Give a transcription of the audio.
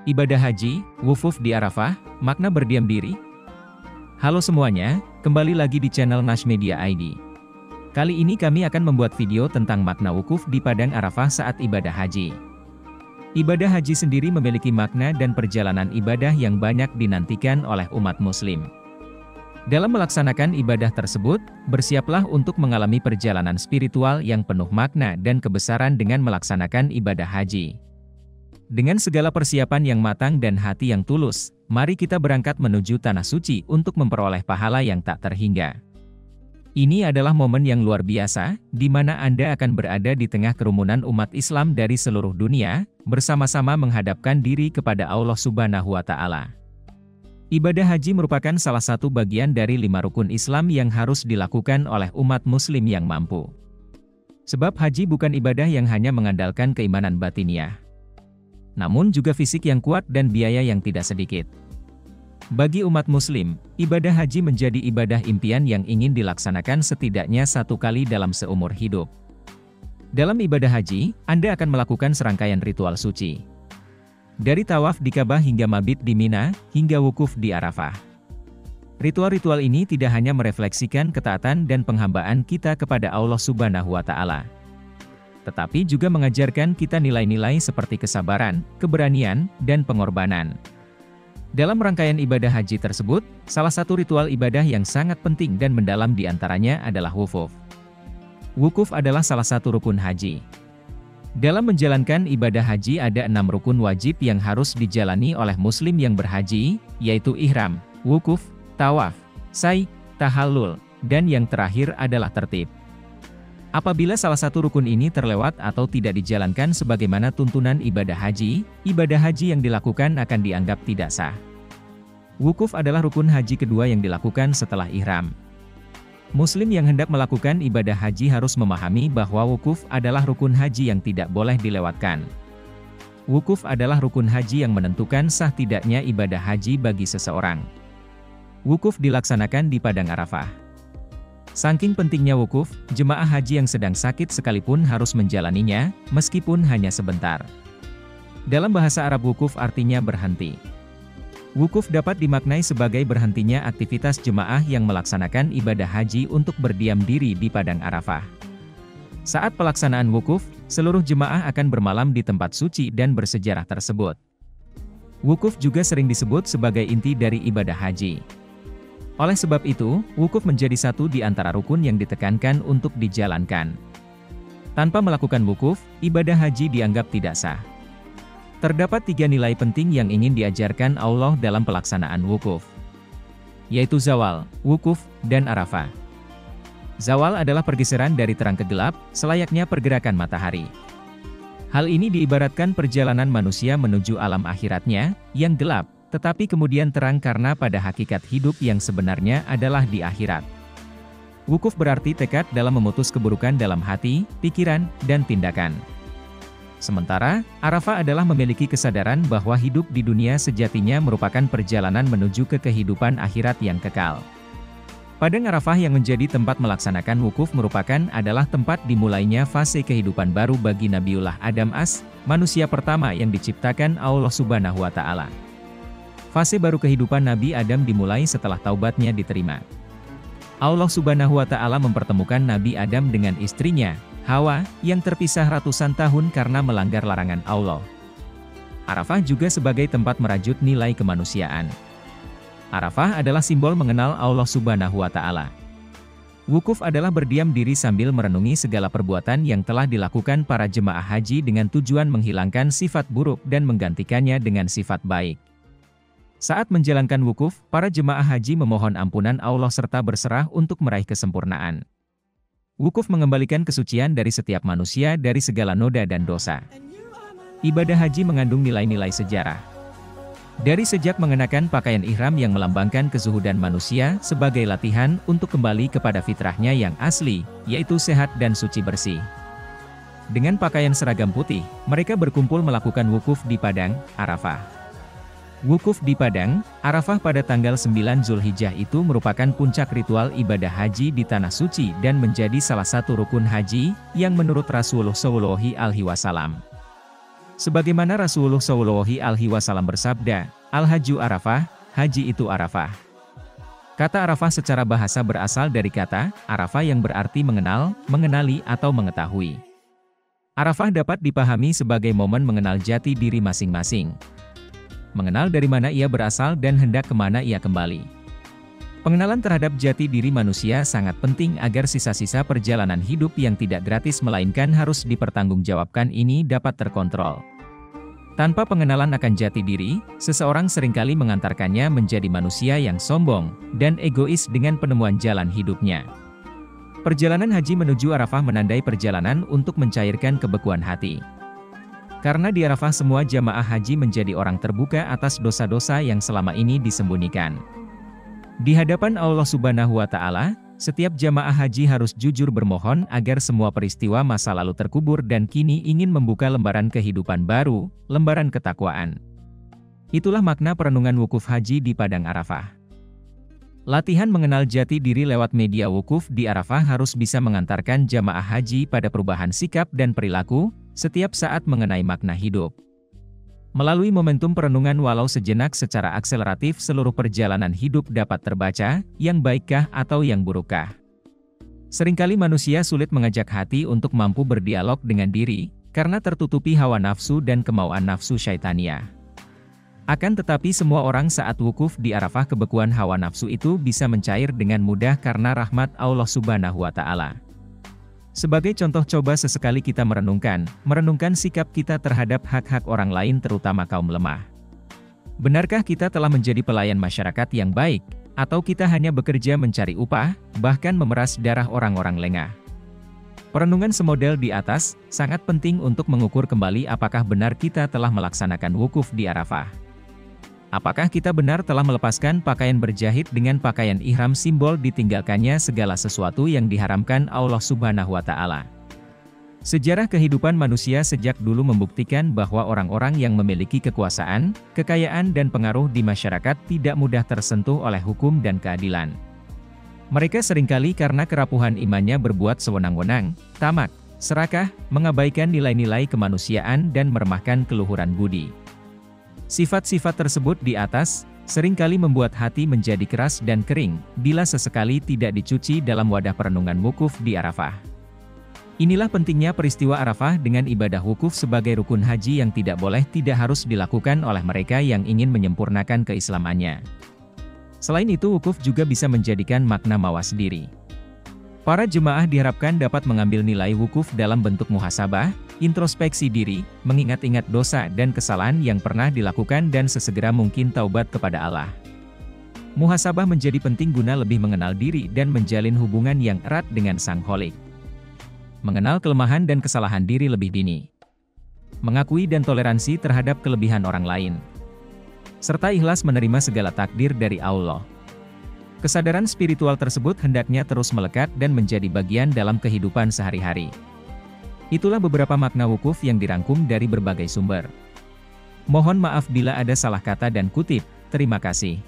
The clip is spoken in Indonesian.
Ibadah haji, wukuf di Arafah, makna berdiam diri? Halo semuanya, kembali lagi di channel Nash Media ID. Kali ini kami akan membuat video tentang makna wukuf di Padang Arafah saat ibadah haji. Ibadah haji sendiri memiliki makna dan perjalanan ibadah yang banyak dinantikan oleh umat muslim. Dalam melaksanakan ibadah tersebut, bersiaplah untuk mengalami perjalanan spiritual yang penuh makna dan kebesaran dengan melaksanakan ibadah haji. Dengan segala persiapan yang matang dan hati yang tulus, mari kita berangkat menuju Tanah Suci untuk memperoleh pahala yang tak terhingga. Ini adalah momen yang luar biasa, di mana Anda akan berada di tengah kerumunan umat Islam dari seluruh dunia, bersama-sama menghadapkan diri kepada Allah Subhanahu wa Ta'ala. Ibadah haji merupakan salah satu bagian dari 5 rukun Islam yang harus dilakukan oleh umat Muslim yang mampu. Sebab haji bukan ibadah yang hanya mengandalkan keimanan batiniah, namun juga fisik yang kuat dan biaya yang tidak sedikit. Bagi umat muslim, ibadah haji menjadi ibadah impian yang ingin dilaksanakan setidaknya 1 kali dalam seumur hidup. Dalam ibadah haji, Anda akan melakukan serangkaian ritual suci. Dari tawaf di Ka'bah hingga mabit di Mina, hingga wukuf di Arafah. Ritual-ritual ini tidak hanya merefleksikan ketaatan dan penghambaan kita kepada Allah Subhanahu wa Ta'ala, tetapi juga mengajarkan kita nilai-nilai seperti kesabaran, keberanian, dan pengorbanan. Dalam rangkaian ibadah haji tersebut, salah satu ritual ibadah yang sangat penting dan mendalam di antaranya adalah wukuf. Wukuf adalah salah satu rukun haji. Dalam menjalankan ibadah haji ada 6 rukun wajib yang harus dijalani oleh muslim yang berhaji, yaitu ihram, wukuf, tawaf, sa'i, tahallul, dan yang terakhir adalah tertib. Apabila salah satu rukun ini terlewat atau tidak dijalankan sebagaimana tuntunan ibadah haji yang dilakukan akan dianggap tidak sah. Wukuf adalah rukun haji kedua yang dilakukan setelah ihram. Muslim yang hendak melakukan ibadah haji harus memahami bahwa wukuf adalah rukun haji yang tidak boleh dilewatkan. Wukuf adalah rukun haji yang menentukan sah tidaknya ibadah haji bagi seseorang. Wukuf dilaksanakan di Padang Arafah. Saking pentingnya wukuf, jemaah haji yang sedang sakit sekalipun harus menjalaninya, meskipun hanya sebentar. Dalam bahasa Arab wukuf artinya berhenti. Wukuf dapat dimaknai sebagai berhentinya aktivitas jemaah yang melaksanakan ibadah haji untuk berdiam diri di Padang Arafah. Saat pelaksanaan wukuf, seluruh jemaah akan bermalam di tempat suci dan bersejarah tersebut. Wukuf juga sering disebut sebagai inti dari ibadah haji. Oleh sebab itu, wukuf menjadi satu di antara rukun yang ditekankan untuk dijalankan. Tanpa melakukan wukuf, ibadah haji dianggap tidak sah. Terdapat 3 nilai penting yang ingin diajarkan Allah dalam pelaksanaan wukuf, yaitu zawal, wukuf, dan arafah. Zawal adalah pergeseran dari terang ke gelap, selayaknya pergerakan matahari. Hal ini diibaratkan perjalanan manusia menuju alam akhiratnya, yang gelap, tetapi kemudian terang karena pada hakikat hidup yang sebenarnya adalah di akhirat. Wukuf berarti tekad dalam memutus keburukan dalam hati, pikiran, dan tindakan. Sementara, Arafah adalah memiliki kesadaran bahwa hidup di dunia sejatinya merupakan perjalanan menuju ke kehidupan akhirat yang kekal. Padang Arafah yang menjadi tempat melaksanakan wukuf adalah tempat dimulainya fase kehidupan baru bagi Nabiullah Adam manusia pertama yang diciptakan Allah Subhanahu wa Ta'ala. Fase baru kehidupan Nabi Adam dimulai setelah taubatnya diterima. Allah Subhanahu wa Ta'ala mempertemukan Nabi Adam dengan istrinya, Hawa, yang terpisah ratusan tahun karena melanggar larangan Allah. Arafah juga sebagai tempat merajut nilai kemanusiaan. Arafah adalah simbol mengenal Allah Subhanahu wa Ta'ala. Wukuf adalah berdiam diri sambil merenungi segala perbuatan yang telah dilakukan para jemaah haji dengan tujuan menghilangkan sifat buruk dan menggantikannya dengan sifat baik. Saat menjalankan wukuf, para jemaah haji memohon ampunan Allah serta berserah untuk meraih kesempurnaan. Wukuf mengembalikan kesucian dari setiap manusia dari segala noda dan dosa. Ibadah haji mengandung nilai-nilai sejarah. Dari sejak mengenakan pakaian ihram yang melambangkan kezuhudan manusia sebagai latihan untuk kembali kepada fitrahnya yang asli, yaitu sehat dan suci bersih. Dengan pakaian seragam putih, mereka berkumpul melakukan wukuf di Padang Arafah. Wukuf di Padang Arafah pada tanggal 9 Zulhijjah itu merupakan puncak ritual ibadah haji di Tanah Suci dan menjadi salah satu rukun haji yang menurut Rasulullah SAW. Sebagaimana Rasulullah Shallallahu Alaihi Wasallam bersabda, Al-Hajju Arafah, haji itu Arafah. Kata Arafah secara bahasa berasal dari kata Arafah yang berarti mengenal, mengenali atau mengetahui. Arafah dapat dipahami sebagai momen mengenal jati diri masing-masing. Mengenal dari mana ia berasal dan hendak kemana ia kembali. Pengenalan terhadap jati diri manusia sangat penting agar sisa-sisa perjalanan hidup yang tidak gratis melainkan harus dipertanggungjawabkan ini dapat terkontrol. Tanpa pengenalan akan jati diri, seseorang seringkali mengantarkannya menjadi manusia yang sombong dan egois dengan penemuan jalan hidupnya. Perjalanan haji menuju Arafah menandai perjalanan untuk mencairkan kebekuan hati. Karena di Arafah semua jamaah haji menjadi orang terbuka atas dosa-dosa yang selama ini disembunyikan. Di hadapan Allah Subhanahu wa Ta'ala, setiap jamaah haji harus jujur bermohon agar semua peristiwa masa lalu terkubur dan kini ingin membuka lembaran kehidupan baru, lembaran ketakwaan. Itulah makna perenungan wukuf haji di Padang Arafah. Latihan mengenal jati diri lewat media wukuf di Arafah harus bisa mengantarkan jamaah haji pada perubahan sikap dan perilaku, setiap saat mengenai makna hidup. Melalui momentum perenungan walau sejenak secara akseleratif seluruh perjalanan hidup dapat terbaca, yang baikkah atau yang burukkah. Seringkali manusia sulit mengajak hati untuk mampu berdialog dengan diri, karena tertutupi hawa nafsu dan kemauan nafsu syaitania. Akan tetapi semua orang saat wukuf di Arafah kebekuan hawa nafsu itu bisa mencair dengan mudah karena rahmat Allah Subhanahu wa Ta'ala. Sebagai contoh coba sesekali kita merenungkan sikap kita terhadap hak-hak orang lain terutama kaum lemah. Benarkah kita telah menjadi pelayan masyarakat yang baik, atau kita hanya bekerja mencari upah, bahkan memeras darah orang-orang lengah? Perenungan semodel di atas, sangat penting untuk mengukur kembali apakah benar kita telah melaksanakan wukuf di Arafah. Apakah kita benar telah melepaskan pakaian berjahit dengan pakaian ihram simbol ditinggalkannya segala sesuatu yang diharamkan Allah Subhanahu wa Ta'ala. Sejarah kehidupan manusia sejak dulu membuktikan bahwa orang-orang yang memiliki kekuasaan, kekayaan dan pengaruh di masyarakat tidak mudah tersentuh oleh hukum dan keadilan. Mereka seringkali karena kerapuhan imannya berbuat sewenang-wenang, tamak, serakah, mengabaikan nilai-nilai kemanusiaan dan meremahkan keluhuran budi. Sifat-sifat tersebut di atas, seringkali membuat hati menjadi keras dan kering, bila sesekali tidak dicuci dalam wadah perenungan wukuf di Arafah. Inilah pentingnya peristiwa Arafah dengan ibadah wukuf sebagai rukun haji yang tidak harus dilakukan oleh mereka yang ingin menyempurnakan keislamannya. Selain itu wukuf juga bisa menjadikan makna mawas diri. Para jemaah diharapkan dapat mengambil nilai wukuf dalam bentuk muhasabah, introspeksi diri, mengingat-ingat dosa dan kesalahan yang pernah dilakukan dan sesegera mungkin taubat kepada Allah. Muhasabah menjadi penting guna lebih mengenal diri dan menjalin hubungan yang erat dengan Sang Kholik. Mengenal kelemahan dan kesalahan diri lebih dini. Mengakui dan toleransi terhadap kelebihan orang lain. Serta ikhlas menerima segala takdir dari Allah. Kesadaran spiritual tersebut hendaknya terus melekat dan menjadi bagian dalam kehidupan sehari-hari. Itulah beberapa makna wukuf yang dirangkum dari berbagai sumber. Mohon maaf bila ada salah kata dan kutip, terima kasih.